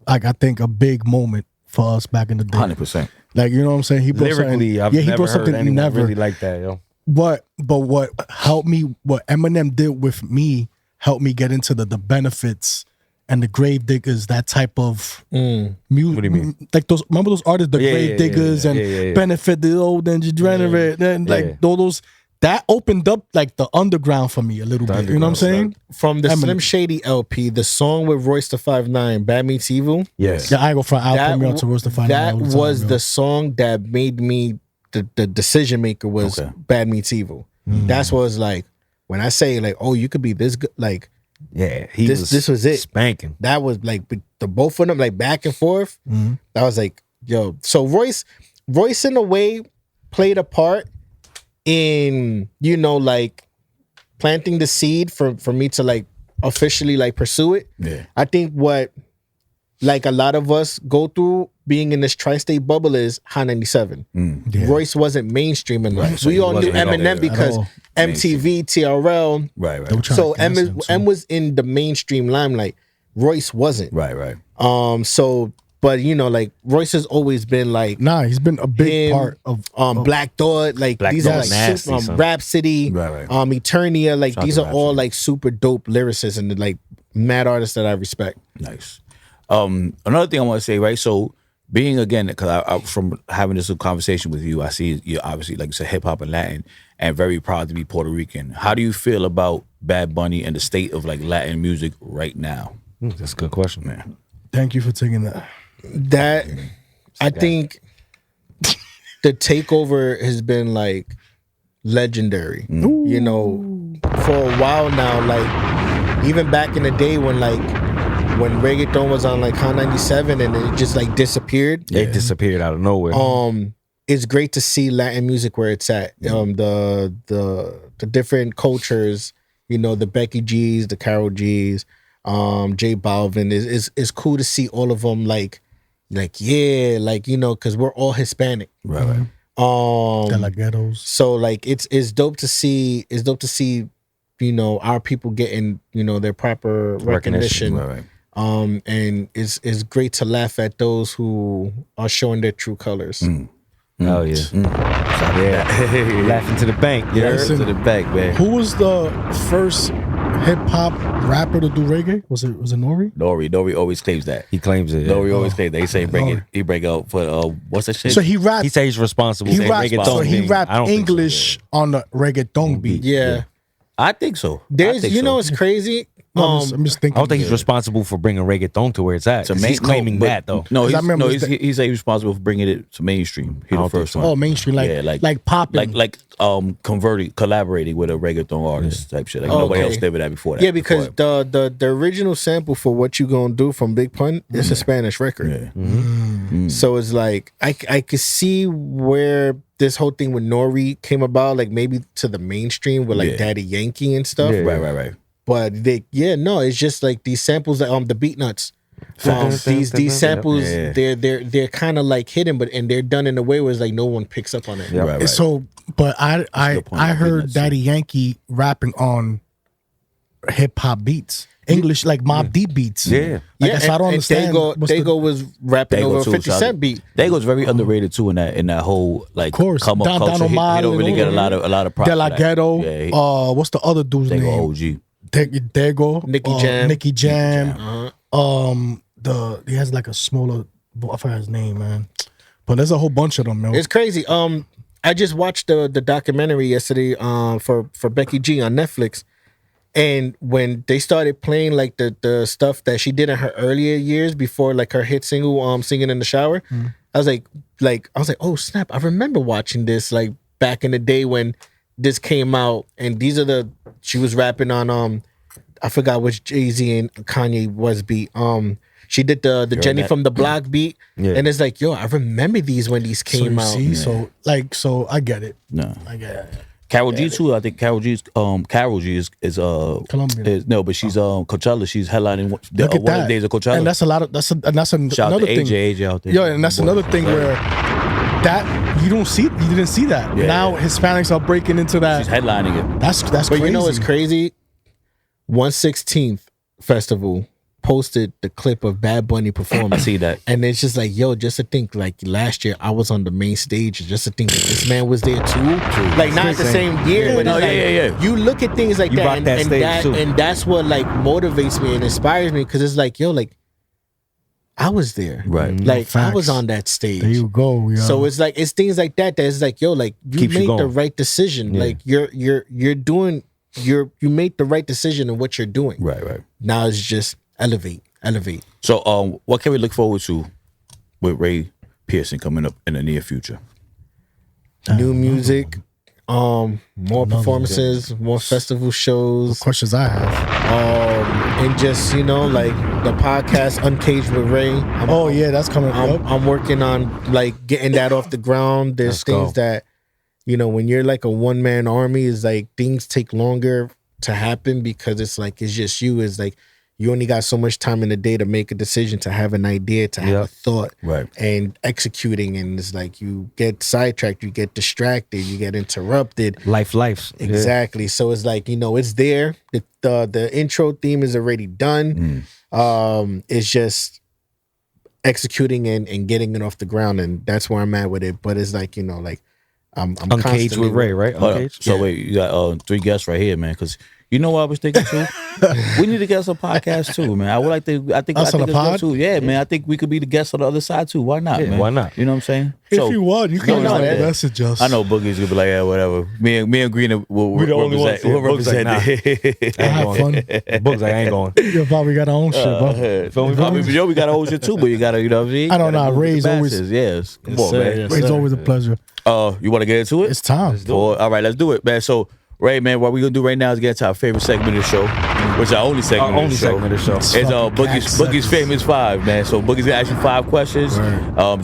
S4: like I think a big moment for us back in the day.
S5: 100%.
S4: Like, you know what I'm saying? He brought
S6: Lyrically,
S4: something,
S6: I've
S4: yeah, he
S6: never
S4: brought
S6: heard
S4: something
S6: anyone
S4: never.
S6: really like that, yo.
S4: But what helped me, what Eminem did with me, helped me get into the benefits and the grave diggers, that type of music.
S6: What do you mean?
S4: Like those, remember those artists, the
S6: Yeah,
S4: grave
S6: yeah,
S4: diggers
S6: yeah,
S4: and
S6: yeah.
S4: benefit the old and degenerate, and like
S6: Yeah.
S4: those. That opened up like the underground for me a little bit. You know what I'm saying?
S3: From the
S4: Eminem.
S3: Slim Shady LP, the song with Royce the 5'9", Bad Meets Evil.
S6: Yes.
S4: Yeah, I ain't gonna front. I'll put me on to
S3: w-
S4: Roast to find
S3: that
S4: out.
S3: was the song that made me the decision maker was
S5: Okay.
S3: Bad Meets Evil. That's what was like when I say like, oh, you could be this good. Like
S6: Yeah. He
S3: this was it.
S6: Spanking.
S3: that was like the both of them like back and forth. That was like, yo. So Royce in a way played a part in, you know, like planting the seed for me to like officially like pursue it.
S5: Yeah.
S3: I think what like a lot of us go through being in this tri-state bubble is Hot 97. Royce wasn't mainstream enough.
S5: Right, so
S3: we
S5: he
S3: all knew
S5: wasn't out there
S3: Eminem
S5: at
S3: because
S4: all.
S3: MTV, TRL.
S5: Right.
S3: So M was in the mainstream limelight. Royce wasn't.
S5: Right.
S3: So but you know, like Royce has always been like
S4: Nah, he's been a big
S3: him,
S4: part of
S3: Black Thought, like
S6: Black
S3: these are
S6: Thought's
S3: like
S6: nasty, son.
S3: Rhapsody,
S5: Right.
S3: Eternia, like
S5: Shout
S3: these
S5: to
S3: are all
S5: Rhapsody.
S3: like super dope lyricists and like mad artists that I respect.
S5: Nice. Another thing I want to say, right? So being again, because I from having this conversation with you, I see you're obviously like you said, hip hop and Latin, and very proud to be Puerto Rican. How do you feel about Bad Bunny and the state of like Latin music right now?
S6: That's a good question, man.
S4: Thank you for taking that.
S3: That I think the takeover has been like legendary. You know, for a while now, like even back in the day when reggaeton was on like Hot 97 and it just like disappeared.
S6: They disappeared out of nowhere.
S3: It's great to see Latin music where it's at. The different cultures, you know, the Becky G's, the Carol G's, J Balvin is cool to see all of them like yeah, like, you know, because we're all Hispanic.
S5: Right.
S4: De la Ghettos.
S3: So like it's dope to see you know, our people getting, you know, their proper recognition.
S5: Right.
S3: And it's great to laugh at those who are showing their true colors.
S6: Oh yeah. Yeah. Laughing to the bank.
S5: Yeah,
S4: Listen.
S5: to the back, man.
S4: Who was the first hip hop rapper to do reggae? Was it Nori?
S5: Nori always claims that.
S6: He claims it.
S5: Nori always claims that. He say he break out for what's that shit?
S4: So he rapped.
S6: He says he's responsible.
S4: He
S6: for
S4: rapped.
S6: reggaeton
S4: So he
S6: being-
S4: rapped
S6: I don't think so.
S4: English on the reggaeton beat.
S3: Yeah.
S5: I think so.
S3: There's,
S5: I think
S3: you know,
S5: so.
S3: it's crazy.
S4: No, I'm just thinking.
S6: I don't think he's responsible for bringing reggaeton to where it's at. 'Cause he's claiming that though.
S5: No,
S4: 'Cause I remember
S5: he said he's responsible for bringing it to mainstream. He the
S6: don't think
S5: first
S6: so.
S5: one.
S4: Oh, mainstream, like popping.
S5: like collaborating with a reggaeton artist type shit. Like nobody
S3: Okay.
S5: else did that before that.
S3: Yeah, because the original sample for What You Gonna Do from Big Pun is a Spanish record.
S5: Yeah.
S3: So it's like I could see where this whole thing with Nori came about, like maybe to the mainstream with like
S5: Yeah.
S3: Daddy Yankee and stuff.
S6: Yeah.
S5: Right.
S3: But it's just like these samples that the beat nuts. These samples,
S5: Yeah.
S3: they're kind of like hidden, and they're done in a way where it's like no one picks up on it.
S6: Yeah.
S5: Right.
S4: So, but I
S5: good point.
S4: I heard
S5: Peanuts,
S4: Daddy Yankee rapping on hip hop beats, English like Mobb Deep beats.
S6: Yeah.
S4: Like, so I don't understand. what's the-
S3: Dago was rapping
S5: Dago
S3: over a
S5: too,
S3: 50
S5: shout
S3: Cent
S5: out.
S3: beat.
S5: Dago's very underrated too in that whole like
S4: course.
S5: come up
S4: Don
S5: culture. He
S4: Omar
S5: don't really
S4: and
S5: get a
S4: all
S5: lot of props.
S4: De La
S5: for that.
S4: Ghetto.
S5: Yeah,
S4: What's the other dude's
S5: Dago
S4: name?
S5: OG.
S4: Dago.
S3: Nicky Jam.
S4: Nicky Jam.
S3: Uh-huh.
S4: He has like a smaller. I forgot his name, man. But there's a whole bunch of them, yo.
S3: It's crazy. I just watched the documentary yesterday for Becky G on Netflix. And when they started playing like the stuff that she did in her earlier years before like her hit single Singing in the Shower, I was like, oh snap, I remember watching this like back in the day when this came out, and she was rapping on I forgot which Jay-Z and Kanye was beat. She did the Jenny
S5: that?
S3: from the Block beat, and it's like, yo, I remember these when these
S4: So
S3: came
S4: you
S3: out.
S4: see, so I get it.
S5: No.
S4: I get it.
S5: Carol G too. I think Carol G is
S4: Colombian.
S5: no, but she's Coachella. She's headlining one
S4: Look at
S5: of
S4: that.
S5: the days of Coachella.
S4: And that's a lot of that's
S5: Shout out
S4: another
S5: to
S4: thing.
S5: AJ out there.
S4: Yeah, and that's another thing where that you didn't see that.
S5: Yeah,
S4: Now
S5: yeah.
S4: Hispanics are breaking into that.
S5: she's headlining it.
S4: That's
S3: But
S4: crazy.
S3: you know what's crazy? 116th Festival posted the clip of Bad Bunny performing.
S5: I see that.
S3: And it's just like, yo, just to think, like last year I was on the main stage, just to think that this man was there too. Like not the same year, but
S5: No,
S3: it's like,
S5: yeah.
S3: you look at things like
S6: You
S3: that,
S6: rock
S3: and,
S6: that
S3: and
S6: stage
S3: that
S6: too.
S3: and that's what like motivates me and inspires me, because it's like, yo, like I was there,
S5: Right.
S3: Like I was
S4: Facts.
S3: on that stage.
S4: There you go. Yeah.
S3: So it's like, it's things like that that's like, yo, like you
S6: Keeps you
S3: made the
S6: going.
S3: right decision.
S6: Yeah.
S3: Like you're doing you made the right decision in what you're doing.
S5: Right.
S3: Now it's just elevate.
S5: So, what can we look forward to with Ray Pearson coming up in the near future?
S3: New music, more performances, more festival shows,
S4: questions I have.
S3: and just like the podcast Uncaged with Ray.
S4: That's coming up.
S3: I'm working on like getting that off the ground. There's
S6: Let's go.
S3: things that when you're like a one-man army, is like things take longer to happen because it's like it's just you. It's like you only got so much time in the day to make a decision, to have an idea, to have a thought,
S5: Right.
S3: and executing. And it's like you get sidetracked, you get distracted, you get interrupted.
S6: Lifes.
S3: Exactly. So it's like, it's there. The intro theme is already done. It's just executing and getting it off the ground, and that's where I'm at with it. But it's like, like I'm
S6: Uncaged
S3: constantly
S6: with Ray, right?
S5: Hold up.
S6: Uncaged?
S5: So wait, you got 3 guests right here, man. Because you know what I was thinking too. We need to get us a podcast too, man. I would like to. I think
S4: Us on
S5: it's
S4: a pod?
S5: good too. Yeah, man. I think we could be the guests on the other side too. Why not,
S6: Yeah,
S5: man?
S6: why not?
S5: You know what I'm saying?
S4: If you want, you can
S5: no, yeah.
S4: message us.
S5: I know Boogie's gonna be like, yeah, whatever. Me and Green will
S6: We the only ones
S5: represent.
S6: here.
S5: We'll
S6: Boogie's like,
S5: represent.
S6: I ain't
S4: Have fun.
S6: going. Books like I ain't going.
S4: Yeah, Bob, we got our own shit, bro.
S5: I mean, yo, we got to hold shit too, but you gotta, you know what I mean?
S4: I don't
S5: Gotta
S4: know,
S5: move with the
S4: Ray's always-
S5: masses. Yes. Come on,
S3: sir,
S5: man.
S3: yes.
S4: It's always a pleasure.
S5: You want to get into it?
S4: It's time.
S5: All right, let's do it, man. So, Ray, man, what we're gonna do right now is get to our favorite segment of the show, which is our only segment.
S6: Our
S5: of
S6: only
S5: the show.
S6: segment of the show.
S5: It's
S4: Fucking
S5: Boogie's
S4: seconds.
S5: famous 5, man. So Boogie's gonna ask you 5 questions.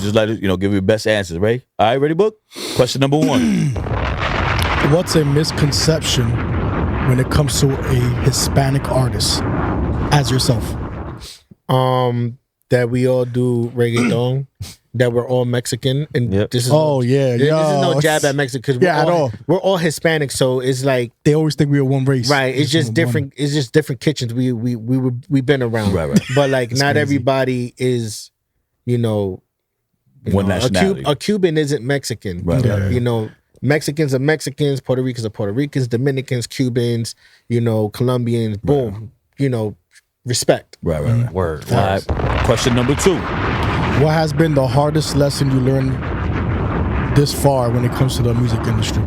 S5: Just let it, give you the best answers, right? All right, ready, Boog? Question number 1.
S4: What's a misconception when it comes to a Hispanic artist as yourself?
S3: That we all do reggaeton, that we're all Mexican, and
S6: Yep.
S3: this is
S4: Yeah.
S3: this is no jab at Mexico, because
S4: Yeah, at all.
S3: we're all Hispanic, so it's like,
S4: They always think we are one race.
S3: right, it's just different. It's just different kitchens. We've been around,
S5: Right.
S3: But like, not
S4: crazy.
S3: everybody is,
S5: One nationality.
S3: A Cuban isn't Mexican,
S5: Right,
S4: right.
S3: Mexicans are Mexicans, Puerto Ricans are Puerto Ricans, Dominicans, Cubans, Colombians. Boom, respect.
S5: Right.
S6: Word.
S5: All right. Question number 2.
S4: What has been the hardest lesson you learned this far when it comes to the music industry?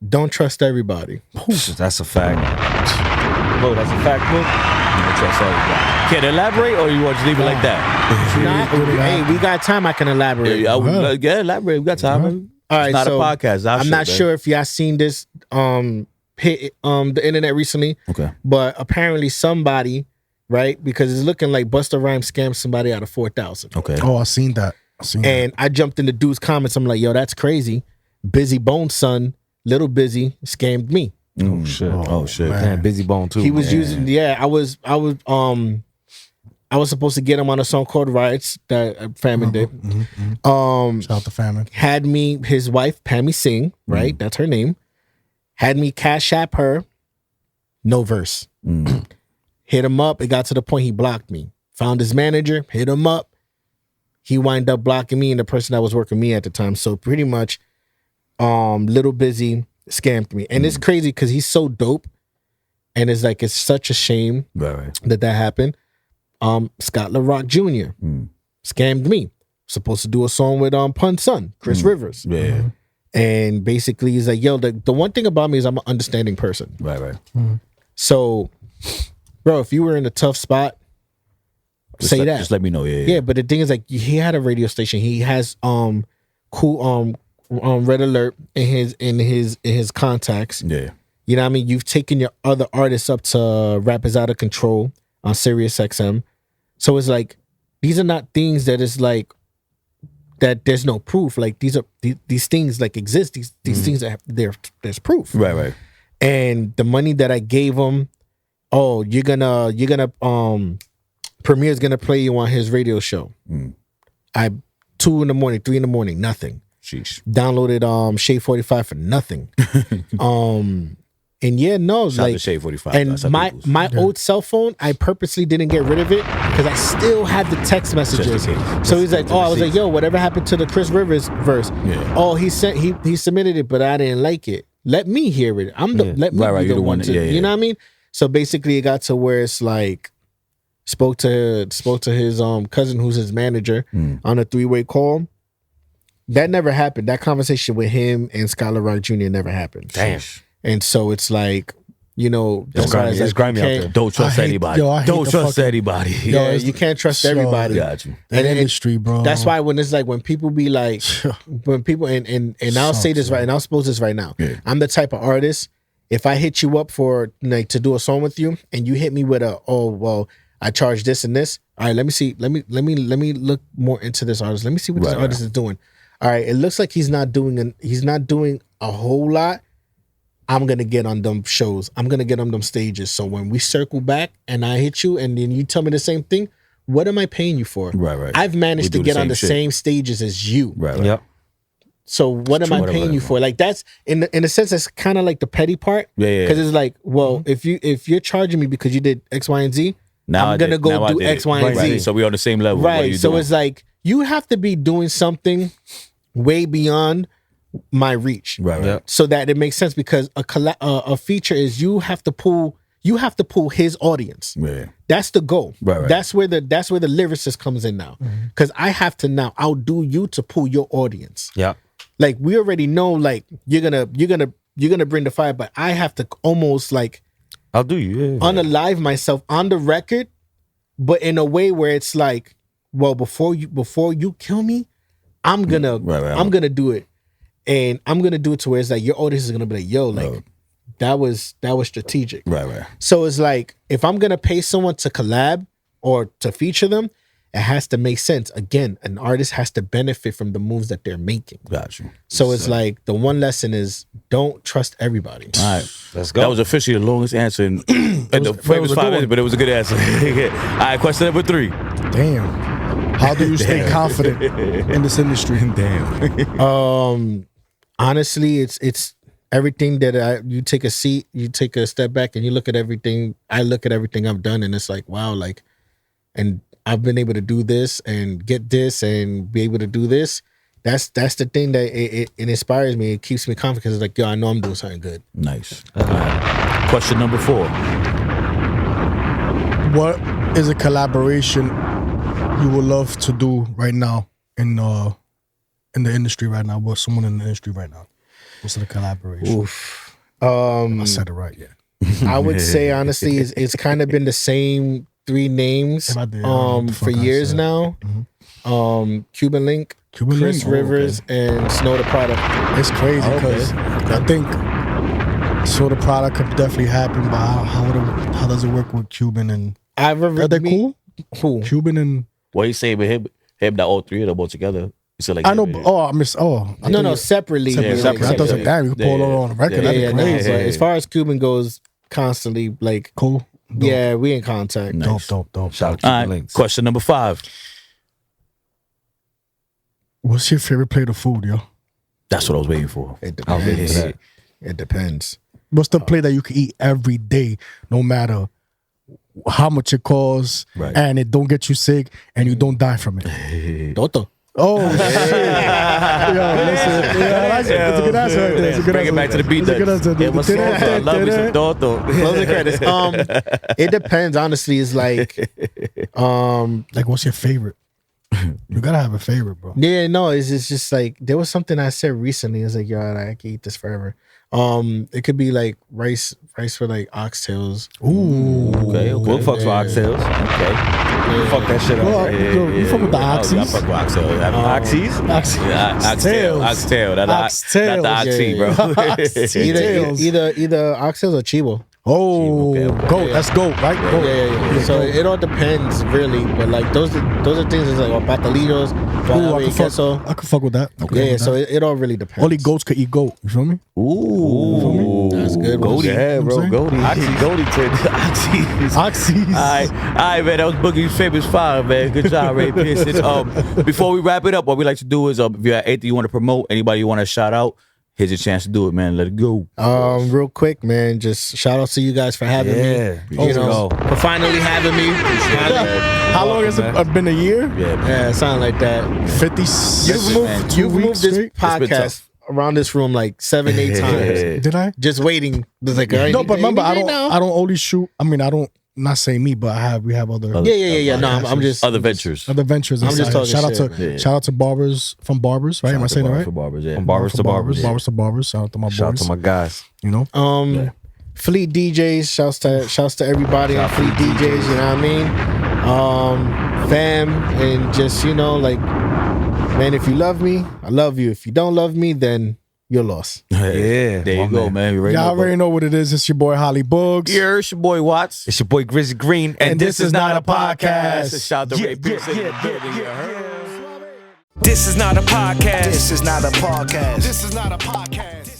S3: Don't trust everybody.
S6: That's a fact. Bro, that's a fact, bro.
S5: Can you elaborate, or you want to leave it like that?
S3: Hey, we got time. I can elaborate.
S5: Yeah, elaborate. We got time.
S3: All right,
S5: It's not
S3: so
S5: a podcast. It's our
S3: I'm
S5: shit,
S3: not
S5: man.
S3: sure if y'all seen this hit the internet recently.
S5: Okay.
S3: But apparently somebody, right? Because it's looking like Busta Rhymes scammed somebody out of $4,000.
S5: Okay.
S4: Oh, I seen that. seen that.
S3: And I jumped in the dude's comments. I'm like, yo, that's crazy. Busy Bone's son, Little Busy, scammed me.
S6: Oh shit.
S5: Oh shit.
S6: Man, Busy Bone too.
S3: He was
S6: man.
S3: using, I was supposed to get him on a song called Riots that Famine did.
S4: Shout out to Famine.
S3: Had me, his wife, Pammy Singh, right? That's her name. Had me cash app her, no verse. Hit him up. It got to the point he blocked me. Found his manager, hit him up. He wound up blocking me and the person that was working me at the time. So pretty much, Little Busy scammed me. And it's crazy because he's so dope. And it's like, it's such a shame
S5: Right.
S3: that happened. Scott LaRock Jr. Scammed me. Supposed to do a song with Pun's son, Chris Rivers.
S5: Yeah.
S3: And basically he's like, yo, the one thing about me is I'm an understanding person.
S5: Right.
S3: So, bro, if you were in a tough spot, say that.
S5: Just let me know.
S3: Yeah, but the thing is, like, he had a radio station. He has cool Red Alert in his contacts.
S5: Yeah.
S3: You know what I mean? You've taken your other artists up to Rappers Out of Control on Sirius XM. So it's like, these are not things that is like that there's no proof. Like these things like exist. These things that there's proof.
S5: Right.
S3: And the money that I gave him, you're gonna Premier's gonna play you on his radio show. 2 in the morning, 3 in the morning, nothing.
S5: Sheesh.
S3: Downloaded Shade 45 for nothing. And yeah, no,
S5: Shout out to
S3: like
S5: Shade 45.
S3: and
S5: That's how
S3: my
S5: people's-
S3: my old cell phone, I purposely didn't get rid of it because I still had the text messages.
S5: Just in case.
S3: So he's like,
S5: Just
S3: I was like,
S5: receipts.
S3: yo, whatever happened to the Chris Rivers verse?
S5: Yeah.
S3: He submitted it, but I didn't like it. Let me hear it. Let me
S5: Right,
S3: be
S5: you're
S3: the
S5: the
S3: one
S5: one
S3: to,
S5: that- yeah.
S3: you know what I mean? So basically, it got to where it's like spoke to his cousin who's his manager on a 3-way call. That never happened. That conversation with him and Skylar Rock Jr. never happened.
S6: Damn.
S3: And so it's like, you know, that's why
S6: grimy. It's grimy out there.
S5: Don't trust
S4: I hate-
S5: anybody.
S4: yo, I hate
S5: Don't
S4: the
S5: trust
S4: fucking-
S5: anybody.
S3: Yeah, you can't trust
S4: So-
S3: everybody.
S5: Got you.
S4: The industry, bro.
S3: That's why when it's like when people be like, when people and I'll say this right, and I'll suppose this right now.
S5: Yeah.
S3: I'm the type of artist. If I hit you up for like to do a song with you, and you hit me with I charge this and this. All right, let me see. Let me look more into this artist. Let me see what this artist is doing. All right, it looks like he's not doing a whole lot. I'm gonna get on them shows. I'm gonna get on them stages. So when we circle back and I hit you, and then you tell me the same thing, what am I paying you for?
S5: Right.
S3: I've managed
S5: We
S3: to
S5: do the
S3: get on
S5: same
S3: the
S5: shit.
S3: same stages as you.
S5: Right.
S6: Yep.
S3: So what am I
S5: Whatever,
S3: paying you
S5: whatever.
S3: for? Like that's in a sense that's kind of like the petty part.
S5: Yeah.
S3: Because it's like, well, if you're charging me because you did X, Y, and Z,
S5: Now
S3: I'm gonna go do X, Y, and Z.
S5: Right. So we on the same level. What are
S3: Right.
S5: you
S3: So
S5: doing?
S3: it's like you have to be doing something way beyond my reach.
S5: Right.
S6: Yep.
S3: So that it makes sense because a feature is you have to pull his audience.
S5: Yeah.
S3: That's the goal.
S5: Right.
S3: That's where the lyricist comes in now. Because I have to now outdo you to pull your audience.
S6: Yep.
S3: Like we already know, like you're gonna bring the fire, but I have to almost like
S6: I'll do you. Yeah.
S3: unalive myself on the record, but in a way where it's like, well, before you kill me, I'm gonna I'm gonna do it, and I'm gonna do it to where it's like your audience is gonna be like, yo, like that was strategic.
S5: Right.
S3: So it's like if I'm gonna pay someone to collab or to feature them, it has to make sense. Again, an artist has to benefit from the moves that they're making.
S5: Got you.
S3: So it's like the one lesson is don't trust everybody.
S5: All right.
S6: Let's go.
S5: That was officially the longest answer in the famous 5 minutes, but it was a good answer. All right, question number 3.
S4: Damn. How do you stay confident in this industry?
S5: Damn.
S3: Honestly, it's everything that you take a seat, you take a step back, and you look at everything. I look at everything I've done, and it's like, wow, like, and I've been able to do this and get this and be able to do this. That's the thing that it inspires me. It keeps me confident. It's like, yo, I know I'm doing something good.
S5: Nice. All right. Question number 4.
S4: What is a collaboration you would love to do right now in the industry right now? With someone in the industry right now? What's the collaboration?
S3: Oof.
S4: I said it right, yeah.
S3: I would say honestly, it's kind of been the same 3 names
S4: If I did, I don't know what the
S3: for
S4: fuck I
S3: years
S4: said.
S3: now. Cuban Link,
S4: Cuban
S3: Chris
S4: Link? Oh,
S3: Rivers, and Snow the Product.
S4: It's crazy because I think so the product could definitely happen, but how does it work with Cuban and
S3: I've ever
S4: are they cool?
S3: Who?
S4: Cuban and
S5: What you say with him? Him, that all three of them all together. So like
S4: I know. I miss.
S3: No, separately.
S4: Separately.
S5: separate.
S4: I thought it was damn, you can pull it on the record. That'd be crazy.
S3: But as far as Cuban goes, constantly like
S4: Cool.
S3: yeah, we in contact.
S5: Nice.
S4: Dope.
S6: Shout out to
S5: All
S6: the
S5: right,
S6: links.
S5: question number 5.
S4: What's your favorite plate of food, yo?
S5: That's what I was waiting for.
S3: It
S6: I was waiting for
S3: depends.
S6: that.
S3: It depends.
S4: What's the plate that you can eat every day, no matter how much it costs,
S5: Right.
S4: and it don't get you sick, and you don't die from it?
S3: Toto.
S4: Oh shit! Yo, listen, that's a good answer right there. It's a good
S5: Bring it
S4: answer.
S5: back to the beat.
S4: It's a good answer.
S5: Yeah, what's up? I love me some Toto.
S3: Close the credits. It depends. Honestly, it's like,
S4: Like, what's your favorite? You gotta have a favorite, bro.
S3: yeah, no, it's just like there was something I said recently. It's like, yo, I can eat this forever. It could be like rice for like oxtails.
S4: Ooh.
S5: Okay.
S6: We'll fuck with oxtails.
S5: Okay.
S6: Fuck that shit up.
S4: Well,
S6: Right?
S4: you fuck with the
S5: Oh, yeah, I
S4: oxys?
S5: fuck with oxtail.
S6: Oxys?
S5: Yeah, oxtail. Not
S4: Oxtails.
S5: the oxy,
S3: Yeah,
S5: bro.
S3: Either oxtails or chivo.
S4: Oh,
S5: Okay.
S4: goat. That's goat, right? Goat.
S3: Yeah. So it all depends, really. But like those are things that's like patalillos,
S4: Ooh,
S3: queso.
S4: I could fuck with that.
S3: Yeah, so it all really depends.
S4: Only goats could eat goat. You feel me?
S5: Ooh,
S3: That's good.
S5: Goaty.
S6: Yeah, bro.
S4: I'm saying?
S6: Goaty.
S5: Goaty to oxy.
S4: Oxys.
S5: All right, man. That was Boogie's famous 5, man. Good job, Ray Pearson. Before we wrap it up, what we like to do is, if you have anything you want to promote, anybody you want to shout out, here's your chance to do it, man. Let it go.
S3: Real quick, man. Just shout out to you guys for having
S6: Yeah.
S3: me. You know, for finally having me.
S4: How long has it been? A year?
S5: Yeah, man.
S3: Yeah, something like that.
S4: 50.
S3: You've moved this
S5: been
S3: podcast
S5: tough.
S3: around this room like 7-8 times.
S4: Did I?
S3: Just waiting. It's like,
S4: No, but remember, I don't only shoot. I mean, I don't. Not saying me, but we have other
S3: Yeah. No, I'm just
S5: Other ventures.
S4: other ventures.
S3: I'm just
S4: inside.
S3: talking
S4: shout out
S3: shit.
S4: to shout out to barbers from barbers, right? Am I saying that right?
S5: For barbers, yeah.
S6: From barbers to barbers.
S4: Barbers to barbers. Shout out to my
S6: Shout out
S4: boys.
S6: to my guys.
S4: You know,
S3: Fleet DJs, shouts to everybody on Fleet DJs, you know what I mean? Fam, and just, you know, like, man, if you love me, I love you. If you don't love me, then you're lost.
S6: Yeah.
S5: There you go, man.
S4: y'all already know what it is. It's your boy Holly Bugs.
S5: Here, it's your boy Watts.
S6: It's your boy Grizzly Green.
S4: And this is not a podcast.
S5: Shout out to Ray Pearson.
S1: This is not a podcast.
S2: This is not a podcast.
S1: This is not a podcast.